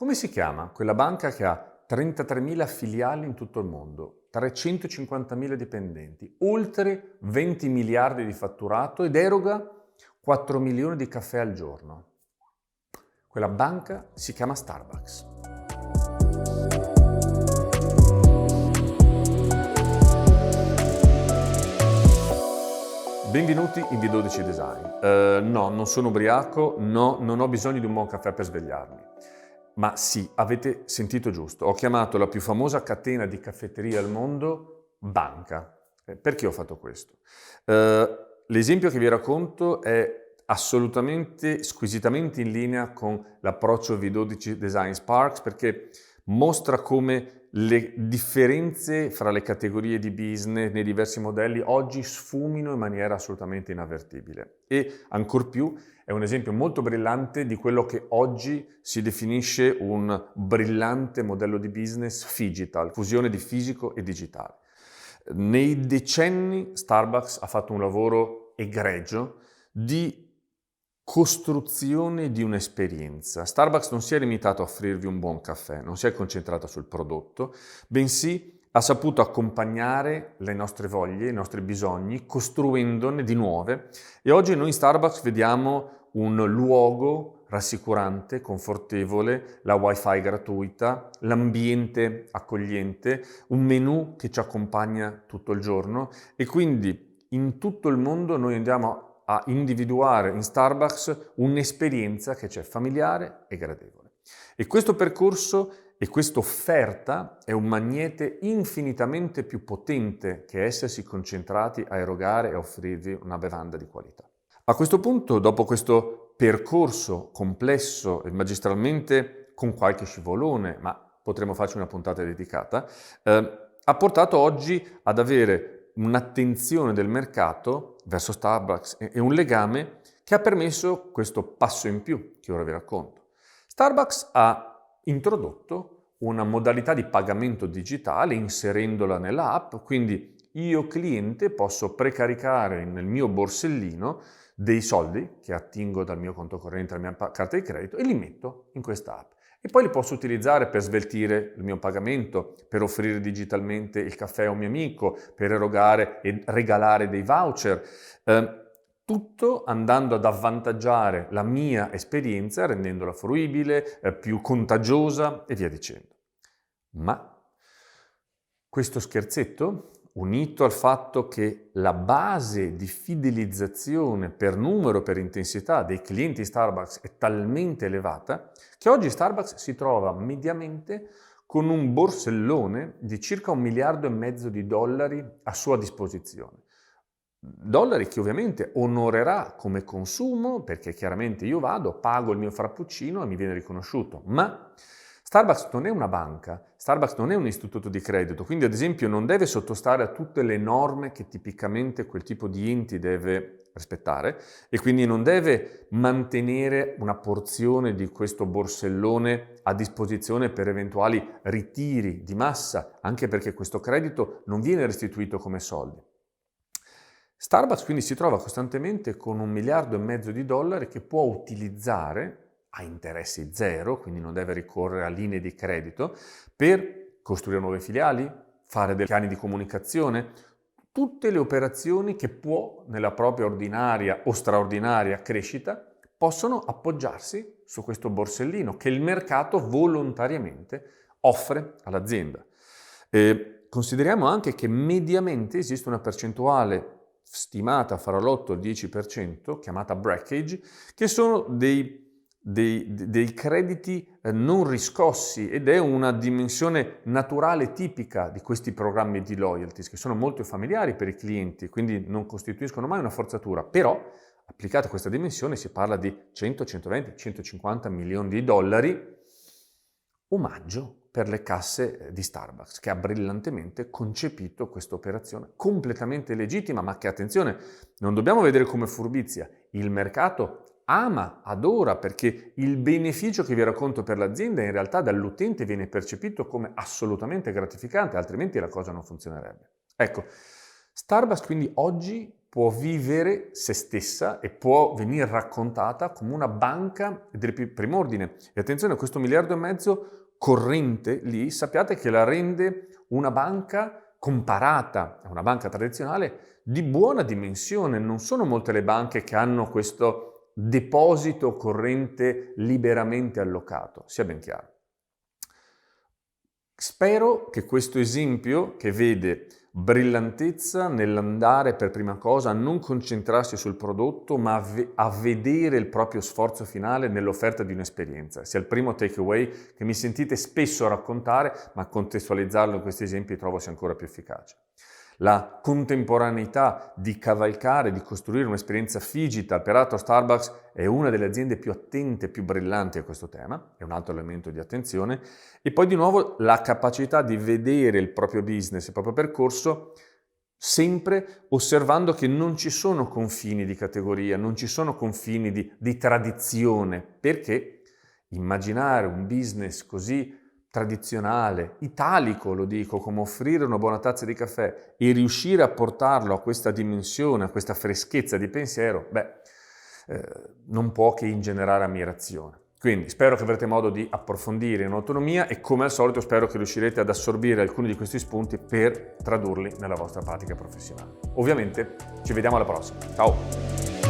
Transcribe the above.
Come si chiama quella banca che ha 33.000 filiali in tutto il mondo, 350.000 dipendenti, oltre 20 miliardi di fatturato ed eroga 4 milioni di caffè al giorno? Quella banca si chiama Starbucks. Benvenuti in V12 Design. No, non sono ubriaco, no, non ho bisogno di un buon caffè per svegliarmi. Ma sì, avete sentito giusto, ho chiamato la più famosa catena di caffetterie al mondo banca. Perché ho fatto questo? L'esempio che vi racconto è assolutamente, squisitamente in linea con l'approccio V12 Design Sparks, perché mostra come le differenze fra le categorie di business nei diversi modelli oggi sfumino in maniera assolutamente inavvertibile. E ancor più è un esempio molto brillante di quello che oggi si definisce un brillante modello di business phygital, fusione di fisico e digitale. Nei decenni Starbucks ha fatto un lavoro egregio di costruzione di un'esperienza. Starbucks non si è limitato a offrirvi un buon caffè, non si è concentrato sul prodotto, bensì ha saputo accompagnare le nostre voglie, i nostri bisogni, costruendone di nuove. E oggi noi in Starbucks vediamo un luogo rassicurante, confortevole, la wifi gratuita, l'ambiente accogliente, un menù che ci accompagna tutto il giorno e quindi in tutto il mondo noi andiamo a individuare in Starbucks un'esperienza che c'è familiare e gradevole. E questo percorso e questa offerta è un magnete infinitamente più potente che essersi concentrati a erogare e offrirvi una bevanda di qualità. A questo punto, dopo questo percorso complesso e magistralmente con qualche scivolone, ma potremo farci una puntata dedicata, ha portato oggi ad avere un'attenzione del mercato verso Starbucks e un legame che ha permesso questo passo in più che ora vi racconto. Starbucks ha introdotto una modalità di pagamento digitale inserendola nella app, quindi io cliente posso precaricare nel mio borsellino dei soldi che attingo dal mio conto corrente, dalla mia carta di credito e li metto in questa app. E poi li posso utilizzare per sveltire il mio pagamento, per offrire digitalmente il caffè a un mio amico, per erogare e regalare dei voucher, tutto andando ad avvantaggiare la mia esperienza, rendendola fruibile, più contagiosa e via dicendo. Ma questo scherzetto, unito al fatto che la base di fidelizzazione per numero e per intensità dei clienti Starbucks è talmente elevata, che oggi Starbucks si trova mediamente con un borsellone di circa $1,5 miliardi a sua disposizione. Dollari che ovviamente onorerà come consumo, perché chiaramente io vado, pago il mio frappuccino e mi viene riconosciuto, ma Starbucks non è una banca, Starbucks non è un istituto di credito, quindi ad esempio non deve sottostare a tutte le norme che tipicamente quel tipo di enti deve rispettare e quindi non deve mantenere una porzione di questo borsellone a disposizione per eventuali ritiri di massa, anche perché questo credito non viene restituito come soldi. Starbucks quindi si trova costantemente con $1,5 miliardi che può utilizzare a interessi zero, quindi non deve ricorrere a linee di credito, per costruire nuove filiali, fare dei piani di comunicazione, tutte le operazioni che può nella propria ordinaria o straordinaria crescita possono appoggiarsi su questo borsellino che il mercato volontariamente offre all'azienda. Consideriamo anche che mediamente esiste una percentuale stimata fra l'8 e il 10%, chiamata breakage, che sono dei crediti non riscossi ed è una dimensione naturale tipica di questi programmi di loyalties che sono molto familiari per i clienti, quindi non costituiscono mai una forzatura, però applicata questa dimensione si parla di 100, 120, 150 milioni di dollari, omaggio per le casse di Starbucks, che ha brillantemente concepito questa operazione completamente legittima, ma che, attenzione, non dobbiamo vedere come furbizia. Il mercato ama, adora, perché il beneficio che vi racconto per l'azienda in realtà dall'utente viene percepito come assolutamente gratificante, altrimenti la cosa non funzionerebbe. Ecco, Starbucks quindi oggi può vivere se stessa e può venire raccontata come una banca del prim'ordine. E attenzione, questo 1,5 miliardi corrente lì, sappiate che la rende una banca comparata a una banca tradizionale di buona dimensione. Non sono molte le banche che hanno questo deposito corrente liberamente allocato, sia ben chiaro. Spero che questo esempio, che vede brillantezza nell'andare per prima cosa a non concentrarsi sul prodotto, ma a vedere il proprio sforzo finale nell'offerta di un'esperienza, sia il primo takeaway che mi sentite spesso raccontare, ma contestualizzarlo in questi esempi trovo sia ancora più efficace. La contemporaneità di cavalcare, di costruire un'esperienza digital. Peraltro Starbucks è una delle aziende più attente, più brillanti a questo tema, è un altro elemento di attenzione. E poi di nuovo la capacità di vedere il proprio business, il proprio percorso, sempre osservando che non ci sono confini di categoria, non ci sono confini di tradizione, perché immaginare un business così tradizionale, italico lo dico, come offrire una buona tazza di caffè e riuscire a portarlo a questa dimensione, a questa freschezza di pensiero, non può che ingenerare ammirazione. Quindi spero che avrete modo di approfondire in autonomia e come al solito spero che riuscirete ad assorbire alcuni di questi spunti per tradurli nella vostra pratica professionale. Ovviamente ci vediamo alla prossima. Ciao!